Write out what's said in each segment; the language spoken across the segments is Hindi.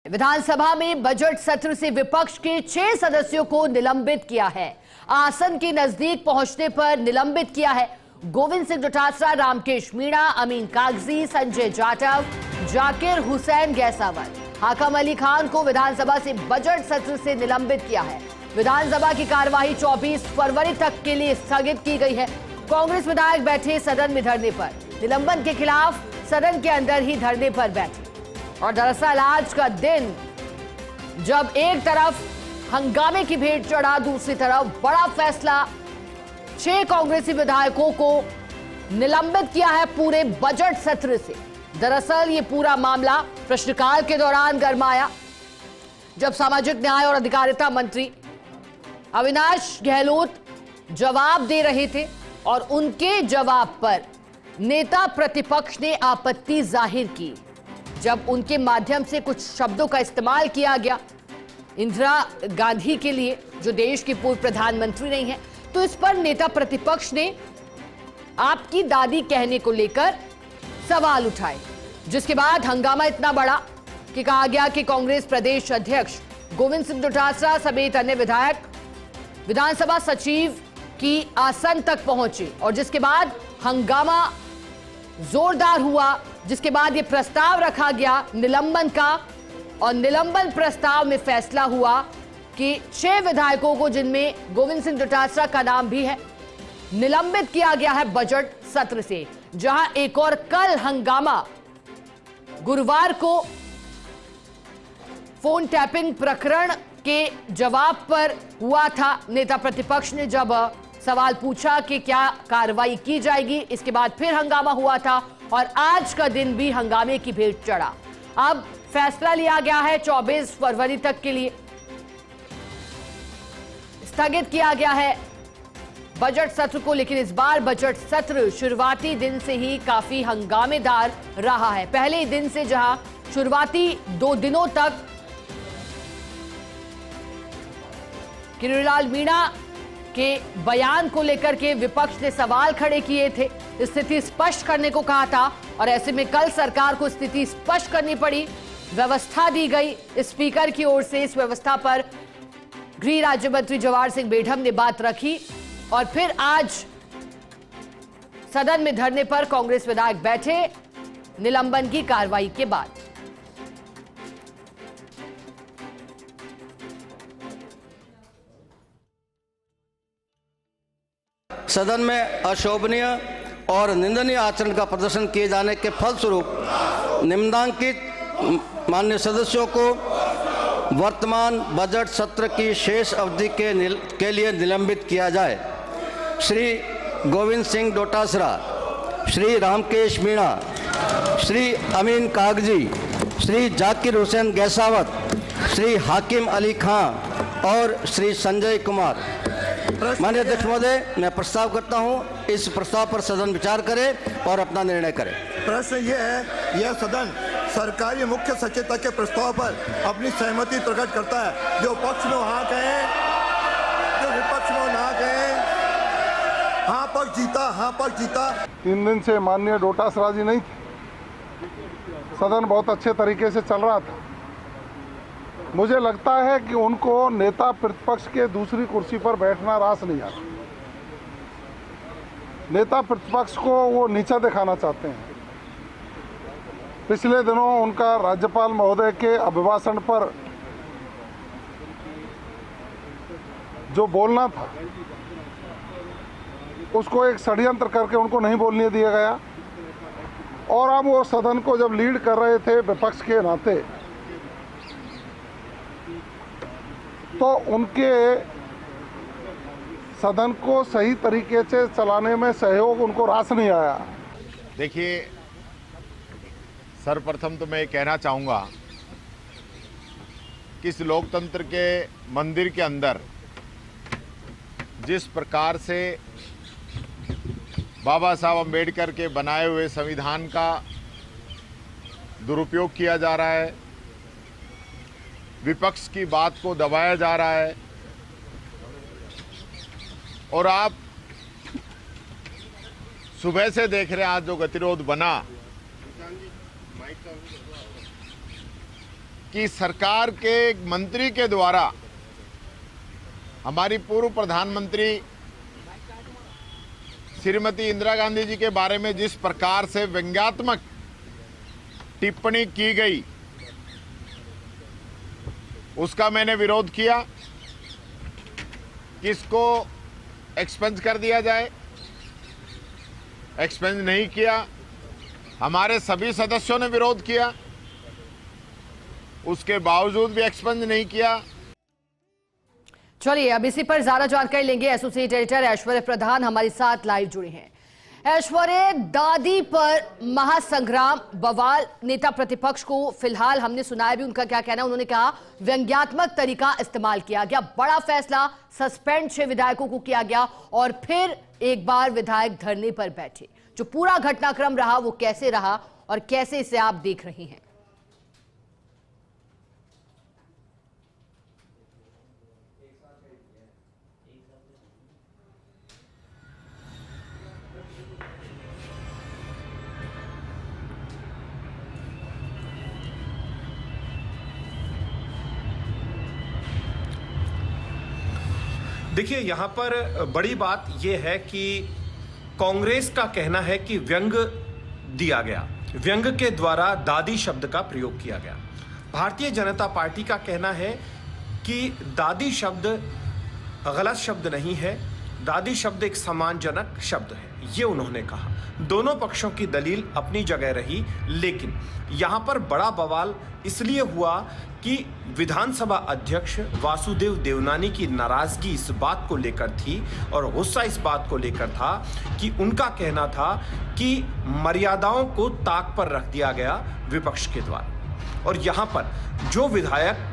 विधानसभा में बजट सत्र से विपक्ष के 6 सदस्यों को निलंबित किया है। आसन के नजदीक पहुंचने पर निलंबित किया है। गोविंद सिंह डोटासरा, रामकेश मीणा, अमीन कागजी, संजय जाटव, जाकिर हुसैन गैसावत, हाकम अली खान को विधानसभा से बजट सत्र से निलंबित किया है। विधानसभा की कार्यवाही 24 फरवरी तक के लिए स्थगित की गई है। कांग्रेस विधायक बैठे सदन में धरने पर, निलंबन के खिलाफ सदन के अंदर ही धरने पर बैठे। और दरअसल आज का दिन जब एक तरफ हंगामे की भेंट चढ़ा, दूसरी तरफ बड़ा फैसला, 6 कांग्रेसी विधायकों को निलंबित किया है पूरे बजट सत्र से। दरअसल ये पूरा मामला प्रश्नकाल के दौरान गरमाया, जब सामाजिक न्याय और अधिकारिता मंत्री अविनाश गहलोत जवाब दे रहे थे और उनके जवाब पर नेता प्रतिपक्ष ने आपत्ति जाहिर की। जब उनके माध्यम से कुछ शब्दों का इस्तेमाल किया गया इंदिरा गांधी के लिए, जो देश की पूर्व प्रधानमंत्री नहीं है, तो इस पर नेता प्रतिपक्ष ने आपकी दादी कहने को लेकर सवाल उठाए, जिसके बाद हंगामा इतना बढ़ा कि कहा गया कि कांग्रेस प्रदेश अध्यक्ष गोविंद सिंह डोटासरा समेत अन्य विधायक विधानसभा सचिव की आसन तक पहुंचे और जिसके बाद हंगामा जोरदार हुआ, जिसके बाद यह प्रस्ताव रखा गया निलंबन का। और निलंबन प्रस्ताव में फैसला हुआ कि 6 विधायकों को, जिनमें गोविंद सिंह डोटासरा का नाम भी है, निलंबित किया गया है बजट सत्र से। जहां एक और कल हंगामा गुरुवार को फोन टैपिंग प्रकरण के जवाब पर हुआ था। नेता प्रतिपक्ष ने जब सवाल पूछा कि क्या कार्रवाई की जाएगी, इसके बाद फिर हंगामा हुआ था और आज का दिन भी हंगामे की भेंट चढ़ा। अब फैसला लिया गया है 24 फरवरी तक के लिए स्थगित किया गया है बजट सत्र को, लेकिन इस बार बजट सत्र शुरुआती दिन से ही काफी हंगामेदार रहा है। पहले दिन से जहां शुरुआती 2 दिनों तक किरोड़ीलाल मीणा के बयान को लेकर के विपक्ष ने सवाल खड़े किए थे, स्थिति स्पष्ट करने को कहा था और ऐसे में कल सरकार को स्थिति स्पष्ट करनी पड़ी। व्यवस्था दी गई स्पीकर की ओर से। इस व्यवस्था पर गृह राज्य मंत्री जवाहर सिंह बेढम ने बात रखी और फिर आज सदन में धरने पर कांग्रेस विधायक बैठे निलंबन की कार्रवाई के बाद। सदन में अशोभनीय और निंदनीय आचरण का प्रदर्शन किए जाने के फलस्वरूप निम्नांकित माननीय सदस्यों को वर्तमान बजट सत्र की शेष अवधि के लिए निलंबित किया जाए। श्री गोविंद सिंह डोटासरा, श्री रामकेश मीणा, श्री अमीन कागजी, श्री जाकिर हुसैन गैसावत, श्री हाकिम अली खान और श्री संजय कुमार। माननीय अध्यक्ष महोदय, मैं प्रस्ताव करता हूं, इस प्रस्ताव पर सदन विचार करे और अपना निर्णय करे। प्रश्न ये है, यह सदन सरकारी मुख्य सचेतक के प्रस्ताव पर अपनी सहमति प्रकट करता है। जो पक्ष में हाँ कहें, जो विपक्ष में ना कहें। हाँ पक्ष जीता, हाँ पक्ष जीता। 3 दिन से माननीय डोटासरा जी नहीं थे, सदन बहुत अच्छे तरीके से चल रहा था। मुझे लगता है कि उनको नेता प्रतिपक्ष के दूसरी कुर्सी पर बैठना रास नहीं आता। नेता प्रतिपक्ष को वो नीचा दिखाना चाहते हैं। पिछले दिनों उनका राज्यपाल महोदय के अभिभाषण पर जो बोलना था, उसको एक षड्यंत्र करके उनको नहीं बोलने दिया गया और अब वो सदन को जब लीड कर रहे थे विपक्ष के नाते, तो उनके सदन को सही तरीके से चलाने में सहयोग उनको रास नहीं आया। देखिए, सर्वप्रथम तो मैं कहना चाहूँगा कि इस लोकतंत्र के मंदिर के अंदर जिस प्रकार से बाबा साहब अम्बेडकर के बनाए हुए संविधान का दुरुपयोग किया जा रहा है, विपक्ष की बात को दबाया जा रहा है और आप सुबह से देख रहे हैं आज जो गतिरोध बना, कि सरकार के एक मंत्री के द्वारा हमारी पूर्व प्रधानमंत्री श्रीमती इंदिरा गांधी जी के बारे में जिस प्रकार से व्यंग्यात्मक टिप्पणी की गई, उसका मैंने विरोध किया कि इसको एक्सपेंस कर दिया जाए। एक्सपेंस नहीं किया, हमारे सभी सदस्यों ने विरोध किया, उसके बावजूद भी एक्सपेंस नहीं किया। चलिए अब इसी पर ज्यादा जानकारी लेंगे। एसोसिएट एडिटर ऐश्वर्य प्रधान हमारे साथ लाइव जुड़े हैं। ऐश्वर्य, दादी पर महासंग्राम बवाल, नेता प्रतिपक्ष को फिलहाल हमने सुनाया भी उनका क्या कहना। उन्होंने कहा व्यंग्यात्मक तरीका इस्तेमाल किया गया, बड़ा फैसला, सस्पेंड 6 विधायकों को किया गया और फिर एक बार विधायक धरने पर बैठे। जो पूरा घटनाक्रम रहा वो कैसे रहा और कैसे इसे आप देख रही हैं? देखिए, यहाँ पर बड़ी बात यह है कि कांग्रेस का कहना है कि व्यंग दिया गया, व्यंग के द्वारा दादी शब्द का प्रयोग किया गया। भारतीय जनता पार्टी का कहना है कि दादी शब्द गलत शब्द नहीं है, दादी शब्द एक सम्मानजनक शब्द है, ये उन्होंने कहा। दोनों पक्षों की दलील अपनी जगह रही, लेकिन यहाँ पर बड़ा बवाल इसलिए हुआ कि विधानसभा अध्यक्ष वासुदेव देवनानी की नाराजगी इस बात को लेकर थी और गुस्सा इस बात को लेकर था कि उनका कहना था कि मर्यादाओं को ताक पर रख दिया गया विपक्ष के द्वारा। और यहाँ पर जो विधायक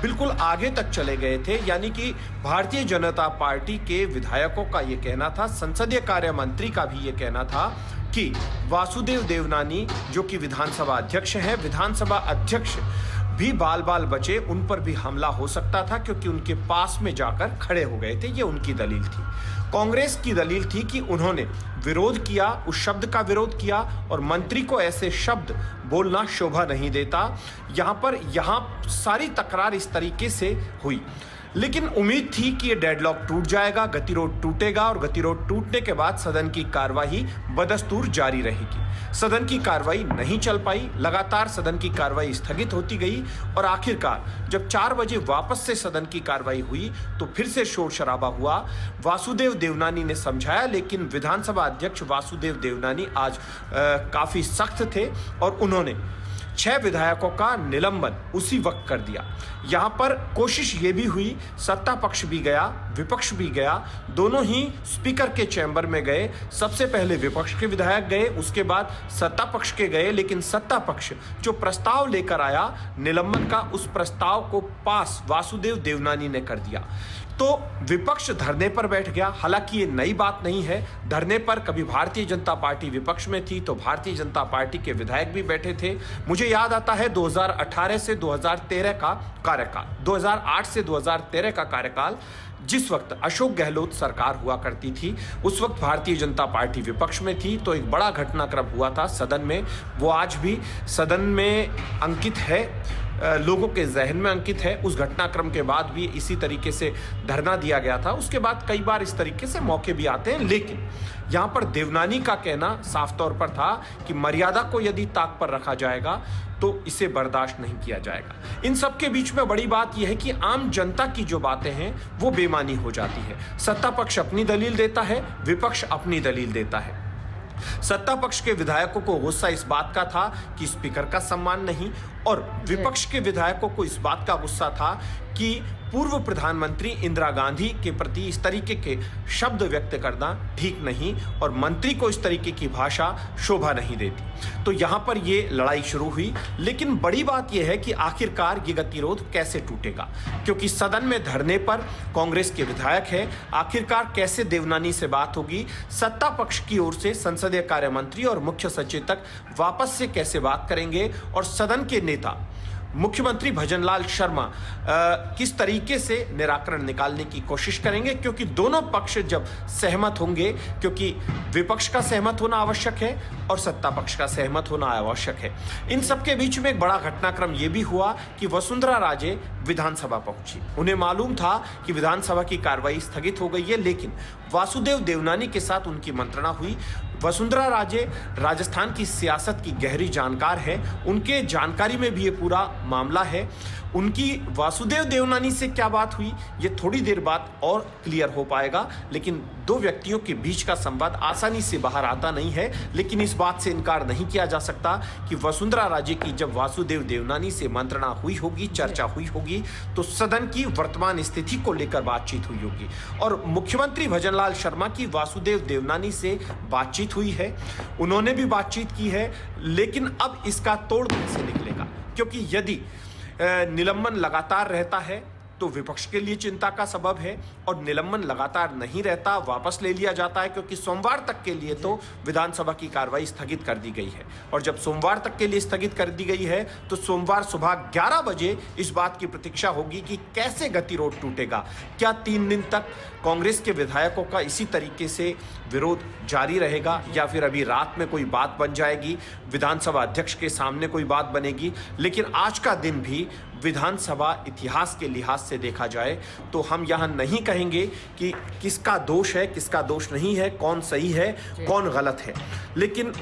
बिल्कुल आगे तक चले गए थे, यानी कि भारतीय जनता पार्टी के विधायकों का ये कहना था, संसदीय कार्य मंत्री का भी ये कहना था कि वासुदेव देवनानी जो कि विधानसभा अध्यक्ष हैं, विधानसभा अध्यक्ष भी बाल बाल बचे, उन पर भी हमला हो सकता था क्योंकि उनके पास में जाकर खड़े हो गए थे। ये उनकी दलील थी। कांग्रेस की दलील थी कि उन्होंने विरोध किया, उस शब्द का विरोध किया और मंत्री को ऐसे शब्द बोलना शोभा नहीं देता। यहाँ सारी तकरार इस तरीके से हुई, लेकिन उम्मीद थी कि ये डेडलॉक टूट जाएगा, गतिरोध टूटेगा और गतिरोध टूटने के बाद सदन की कार्यवाही बदस्तूर जारी रहेगी। सदन की कार्रवाई नहीं चल पाई, लगातार सदन की कार्रवाई स्थगित होती गई और आखिरकार जब 4 बजे वापस से सदन की कार्रवाई हुई तो फिर से शोर शराबा हुआ। वासुदेव देवनानी ने समझाया, लेकिन विधानसभा अध्यक्ष वासुदेव देवनानी आज काफी सख्त थे और उन्होंने 6 विधायकों का निलंबन उसी वक्त कर दिया। यहाँ पर कोशिश ये भी हुई, सत्ता पक्ष भी गया, विपक्ष भी गया, दोनों ही स्पीकर के चैम्बर में गए। सबसे पहले विपक्ष के विधायक गए, उसके बाद सत्ता पक्ष के गए, लेकिन सत्ता पक्ष जो प्रस्ताव लेकर आया निलंबन का, उस प्रस्ताव को पास वासुदेव देवनानी ने कर दिया। तो विपक्ष धरने पर बैठ गया। हालांकि ये नई बात नहीं है, धरने पर कभी भारतीय जनता पार्टी विपक्ष में थी तो भारतीय जनता पार्टी के विधायक भी बैठे थे। मुझे याद आता है 2018 से 2013 का कार्यकाल, 2008 से 2013 का कार्यकाल, जिस वक्त अशोक गहलोत सरकार हुआ करती थी, उस वक्त भारतीय जनता पार्टी विपक्ष में थी। तो एक बड़ा घटनाक्रम हुआ था सदन में, वो आज भी सदन में अंकित है, लोगों के जहन में अंकित है। उस घटनाक्रम के बाद भी इसी तरीके से धरना दिया गया था। उसके बाद कई बार इस तरीके से मौके भी आते हैं, लेकिन यहाँ पर देवनानी का कहना साफ तौर पर था कि मर्यादा को यदि ताक पर रखा जाएगा तो इसे बर्दाश्त नहीं किया जाएगा। इन सब के बीच में बड़ी बात यह है कि आम जनता की जो बातें हैं वो बेमानी हो जाती है। सत्ता पक्ष अपनी दलील देता है, विपक्ष अपनी दलील देता है। सत्ता पक्ष के विधायकों को गुस्सा इस बात का था कि स्पीकर का सम्मान नहीं, और विपक्ष के विधायकों को इस बात का गुस्सा था कि पूर्व प्रधानमंत्री इंदिरा गांधी के प्रति इस तरीके के शब्द व्यक्त करना ठीक नहीं और मंत्री को इस तरीके की भाषा शोभा नहीं देती। तो यहाँ पर ये लड़ाई शुरू हुई, लेकिन बड़ी बात यह है कि आखिरकार ये गतिरोध कैसे टूटेगा, क्योंकि सदन में धरने पर कांग्रेस के विधायक है। आखिरकार कैसे देवनानी से बात होगी, सत्ता पक्ष की ओर से संसदीय कार्य मंत्री और मुख्य सचेतक वापस से कैसे बात करेंगे और सदन के नेता मुख्यमंत्री भजनलाल शर्मा किस तरीके से निराकरण निकालने की कोशिश करेंगे, क्योंकि दोनों पक्ष जब सहमत होंगे, क्योंकि विपक्ष का सहमत होना आवश्यक है और सत्ता पक्ष का सहमत होना आवश्यक है। इन सबके बीच में एक बड़ा घटनाक्रम यह भी हुआ कि वसुंधरा राजे विधानसभा पहुंची। उन्हें मालूम था कि विधानसभा की कार्रवाई स्थगित हो गई है, लेकिन वासुदेव देवनानी के साथ उनकी मंत्रणा हुई। वसुंधरा राजे राजस्थान की सियासत की गहरी जानकार है, उनके जानकारी में भी ये पूरा मामला है। उनकी वासुदेव देवनानी से क्या बात हुई ये थोड़ी देर बाद और क्लियर हो पाएगा, लेकिन दो व्यक्तियों के बीच का संवाद आसानी से बाहर आता नहीं है। लेकिन इस बात से इनकार नहीं किया जा सकता कि वसुंधरा राजे की जब वासुदेव देवनानी से मंत्रणा हुई होगी, चर्चा हुई होगी, तो सदन की वर्तमान स्थिति को लेकर बातचीत हुई होगी। और मुख्यमंत्री भजनलाल शर्मा की वासुदेव देवनानी से बातचीत हुई है, उन्होंने भी बातचीत की है। लेकिन अब इसका तोड़ कैसे निकलेगा, क्योंकि यदि निलंबन लगातार रहता है तो विपक्ष के लिए चिंता का सबब है, और निलंबन लगातार नहीं रहता, वापस ले लिया जाता है, क्योंकि सोमवार तक के लिए तो विधानसभा की कार्रवाई स्थगित कर दी गई है। और जब सोमवार तक के लिए स्थगित कर दी गई है तो सोमवार सुबह 11 बजे इस बात की प्रतीक्षा होगी कि कैसे गतिरोध टूटेगा। क्या 3 दिन तक कांग्रेस के विधायकों का इसी तरीके से विरोध जारी रहेगा, या फिर अभी रात में कोई बात बन जाएगी, विधानसभा अध्यक्ष के सामने कोई बात बनेगी। लेकिन आज का दिन भी विधानसभा इतिहास के लिहाज से देखा जाए तो हम यहां नहीं कहेंगे कि किसका दोष है, किसका दोष नहीं है, कौन सही है, कौन गलत है, लेकिन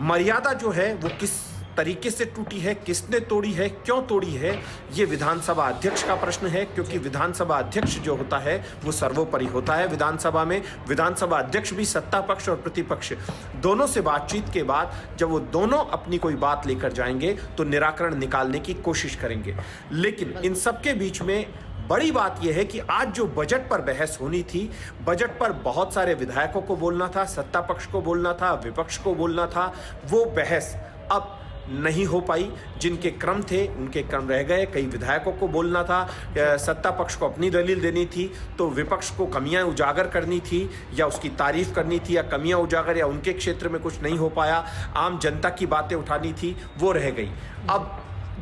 मर्यादा जो है वो किस तरीके से टूटी है, किसने तोड़ी है, क्यों तोड़ी है, ये विधानसभा अध्यक्ष का प्रश्न है। क्योंकि विधानसभा अध्यक्ष जो होता है वो सर्वोपरि होता है विधानसभा में। विधानसभा अध्यक्ष भी सत्ता पक्ष और प्रतिपक्ष दोनों से बातचीत के बाद जब वो दोनों अपनी कोई बात लेकर जाएंगे तो निराकरण निकालने की कोशिश करेंगे। लेकिन इन सबके बीच में बड़ी बात यह है कि आज जो बजट पर बहस होनी थी, बजट पर बहुत सारे विधायकों को बोलना था, सत्ता पक्ष को बोलना था, विपक्ष को बोलना था, वो बहस अब नहीं हो पाई। जिनके क्रम थे उनके क्रम रह गए। कई विधायकों को बोलना था, सत्ता पक्ष को अपनी दलील देनी थी, तो विपक्ष को कमियां उजागर करनी थी या उसकी तारीफ करनी थी, या कमियां उजागर या उनके क्षेत्र में कुछ नहीं हो पाया, आम जनता की बातें उठानी थी, वो रह गई। अब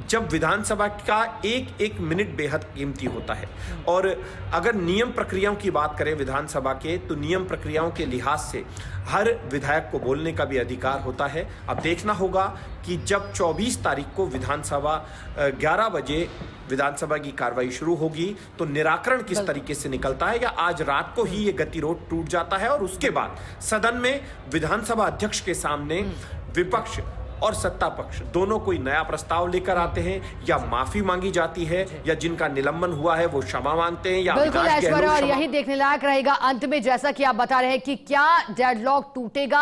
जब विधानसभा का एक एक मिनट बेहद कीमती होता है, और अगर नियम प्रक्रियाओं की बात करें विधानसभा के, तो नियम प्रक्रियाओं के लिहाज से हर विधायक को बोलने का भी अधिकार होता है। अब देखना होगा कि जब 24 तारीख को विधानसभा 11 बजे विधानसभा की कार्रवाई शुरू होगी तो निराकरण किस तरीके से निकलता है, या आज रात को ही ये गतिरोध टूट जाता है और उसके बाद सदन में विधानसभा अध्यक्ष के सामने विपक्ष और सत्ता पक्ष दोनों कोई नया प्रस्ताव लेकर आते हैं, या माफी मांगी जाती है, या जिनका निलंबन हुआ है वो क्षमा मांगते हैं, या बिल्कुल ऐश्वर्या, और यही देखने लायक रहेगा अंत में, जैसा कि आप बता रहे हैं कि क्या डेडलॉक टूटेगा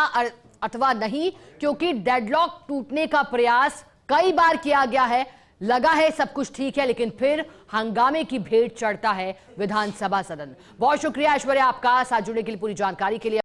अथवा नहीं, क्योंकि डेडलॉक टूटने का प्रयास कई बार किया गया है, लगा है सब कुछ ठीक है, लेकिन फिर हंगामे की भेंट चढ़ता है विधानसभा सदन। बहुत शुक्रिया ऐश्वर्या आपका साथ जुड़ने के लिए, पूरी जानकारी के लिए।